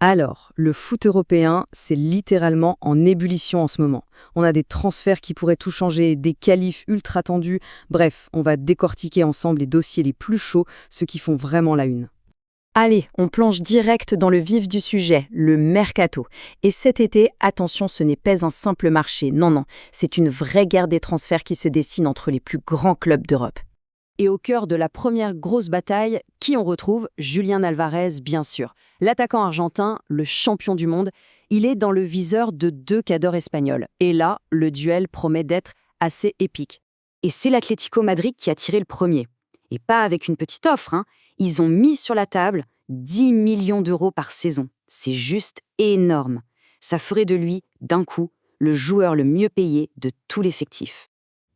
Alors, le foot européen, c'est littéralement en ébullition en ce moment. On a des transferts qui pourraient tout changer, des qualifs ultra tendus. Bref, on va décortiquer ensemble les dossiers les plus chauds, ceux qui font vraiment la une. Allez, on plonge direct dans le vif du sujet, le mercato. Et cet été, attention, ce n'est pas un simple marché, non, c'est une vraie guerre des transferts qui se dessine entre les plus grands clubs d'Europe. Et au cœur de la première grosse bataille, qui on retrouve? Julián Álvarez, bien sûr. L'attaquant argentin, le champion du monde, il est dans le viseur de deux cadors espagnols. Et là, le duel promet d'être assez épique. Et c'est l'Atlético Madrid qui a tiré le premier. Et pas avec une petite offre, hein. Ils ont mis sur la table 10 millions d'euros par saison. C'est juste énorme. Ça ferait de lui, d'un coup, le joueur le mieux payé de tout l'effectif.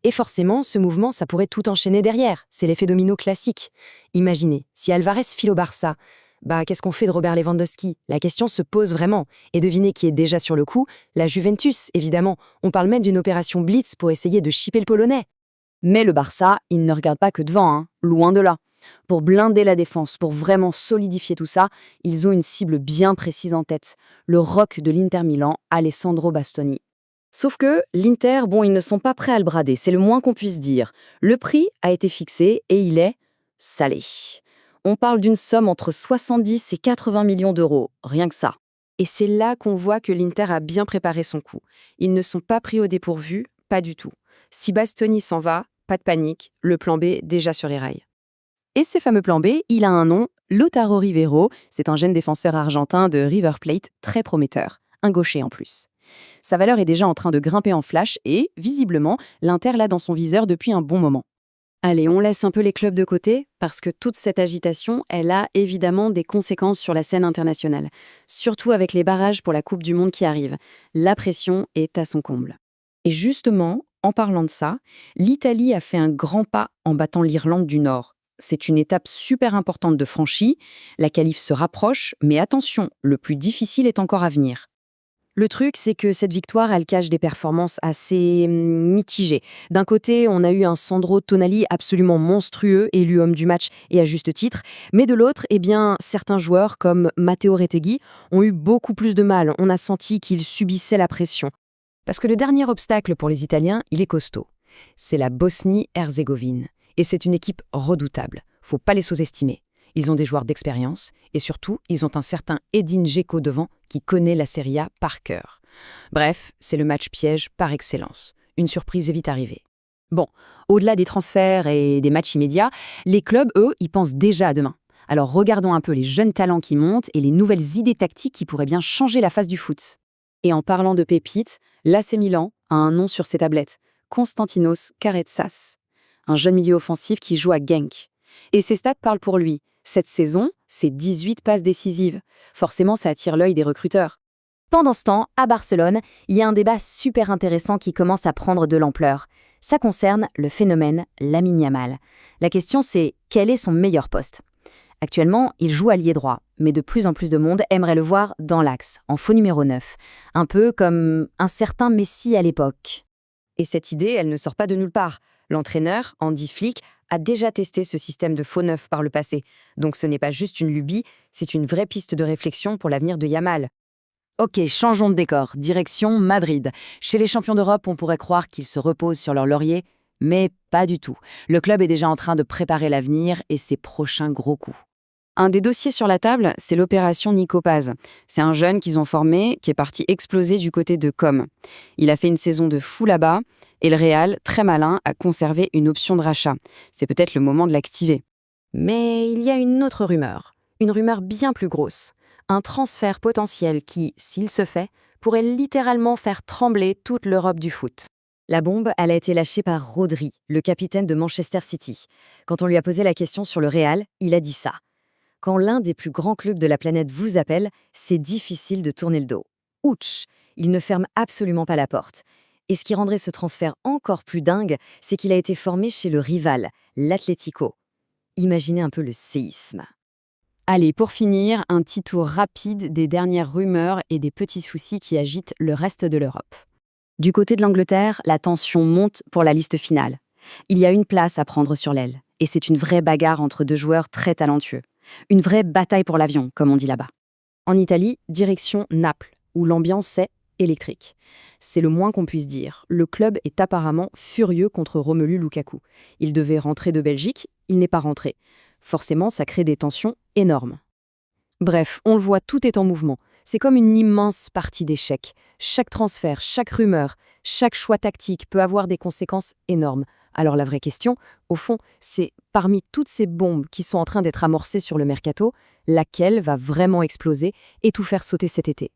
Et forcément, ce mouvement, ça pourrait tout enchaîner derrière. C'est l'effet domino classique. Imaginez, si Álvarez file au Barça, qu'est-ce qu'on fait de Robert Lewandowski? La question se pose vraiment. Et devinez qui est déjà sur le coup? La Juventus, évidemment. On parle même d'une opération Blitz pour essayer de chipper le Polonais. Mais le Barça, il ne regarde pas que devant, hein. Loin de là. Pour blinder la défense, pour vraiment solidifier tout ça, ils ont une cible bien précise en tête. Le rock de l'Inter Milan, Alessandro Bastoni. Sauf que l'Inter, ils ne sont pas prêts à le brader, c'est le moins qu'on puisse dire. Le prix a été fixé et il est salé. On parle d'une somme entre 70 et 80 millions d'euros, rien que ça. Et c'est là qu'on voit que l'Inter a bien préparé son coup. Ils ne sont pas pris au dépourvu, pas du tout. Si Bastoni s'en va, pas de panique, le plan B déjà sur les rails. Et ce fameux plan B, il a un nom, Lautaro Rivero, c'est un jeune défenseur argentin de River Plate très prometteur, un gaucher en plus. Sa valeur est déjà en train de grimper en flash et, visiblement, l'Inter l'a dans son viseur depuis un bon moment. Allez, on laisse un peu les clubs de côté, parce que toute cette agitation, elle a évidemment des conséquences sur la scène internationale. Surtout avec les barrages pour la Coupe du Monde qui arrive. La pression est à son comble. Et justement, en parlant de ça, l'Italie a fait un grand pas en battant l'Irlande du Nord. C'est une étape super importante de franchie, la qualif se rapproche, mais attention, le plus difficile est encore à venir. Le truc, c'est que cette victoire, elle cache des performances assez mitigées. D'un côté, on a eu un Sandro Tonali absolument monstrueux, élu homme du match et à juste titre. Mais de l'autre, certains joueurs comme Matteo Retegui ont eu beaucoup plus de mal. On a senti qu'ils subissaient la pression. Parce que le dernier obstacle pour les Italiens, il est costaud. C'est la Bosnie-Herzégovine. Et c'est une équipe redoutable. Faut pas les sous-estimer. Ils ont des joueurs d'expérience et surtout, ils ont un certain Edin Dzeko devant qui connaît la Serie A par cœur. Bref, c'est le match piège par excellence. Une surprise est vite arrivée. Bon, au-delà des transferts et des matchs immédiats, les clubs, eux, y pensent déjà à demain. Alors regardons un peu les jeunes talents qui montent et les nouvelles idées tactiques qui pourraient bien changer la face du foot. Et en parlant de pépites, l'AC Milan a un nom sur ses tablettes, Konstantinos Karetsas, un jeune milieu offensif qui joue à Genk. Et ses stats parlent pour lui. Cette saison, c'est 18 passes décisives. Forcément, ça attire l'œil des recruteurs. Pendant ce temps, à Barcelone, il y a un débat super intéressant qui commence à prendre de l'ampleur. Ça concerne le phénomène Lamine Yamal. La question, c'est quel est son meilleur poste? Actuellement, il joue ailier droit, mais de plus en plus de monde aimerait le voir dans l'axe, en faux numéro 9. Un peu comme un certain Messi à l'époque. Et cette idée, elle ne sort pas de nulle part. L'entraîneur, Andy Flick, a déjà testé ce système de faux neuf par le passé. Donc ce n'est pas juste une lubie, c'est une vraie piste de réflexion pour l'avenir de Yamal. Ok, changeons de décor, direction Madrid. Chez les champions d'Europe, on pourrait croire qu'ils se reposent sur leur laurier, mais pas du tout. Le club est déjà en train de préparer l'avenir et ses prochains gros coups. Un des dossiers sur la table, c'est l'opération Nico Paz. C'est un jeune qu'ils ont formé, qui est parti exploser du côté de Com. Il a fait une saison de fou là-bas, et le Real, très malin, a conservé une option de rachat. C'est peut-être le moment de l'activer. Mais il y a une autre rumeur, une rumeur bien plus grosse. Un transfert potentiel qui, s'il se fait, pourrait littéralement faire trembler toute l'Europe du foot. La bombe, elle a été lâchée par Rodri, le capitaine de Manchester City. Quand on lui a posé la question sur le Real, il a dit ça. Quand l'un des plus grands clubs de la planète vous appelle, c'est difficile de tourner le dos. Ouch, il ne ferme absolument pas la porte. Et ce qui rendrait ce transfert encore plus dingue, c'est qu'il a été formé chez le rival, l'Atlético. Imaginez un peu le séisme. Allez, pour finir, un petit tour rapide des dernières rumeurs et des petits soucis qui agitent le reste de l'Europe. Du côté de l'Angleterre, la tension monte pour la liste finale. Il y a une place à prendre sur l'aile, et c'est une vraie bagarre entre deux joueurs très talentueux. Une vraie bataille pour l'avion, comme on dit là-bas. En Italie, direction Naples, où l'ambiance est électrique. C'est le moins qu'on puisse dire. Le club est apparemment furieux contre Romelu Lukaku. Il devait rentrer de Belgique, il n'est pas rentré. Forcément, ça crée des tensions énormes. Bref, on le voit, tout est en mouvement. C'est comme une immense partie d'échecs. Chaque transfert, chaque rumeur, chaque choix tactique peut avoir des conséquences énormes. Alors la vraie question, au fond, c'est parmi toutes ces bombes qui sont en train d'être amorcées sur le mercato, laquelle va vraiment exploser et tout faire sauter cet été?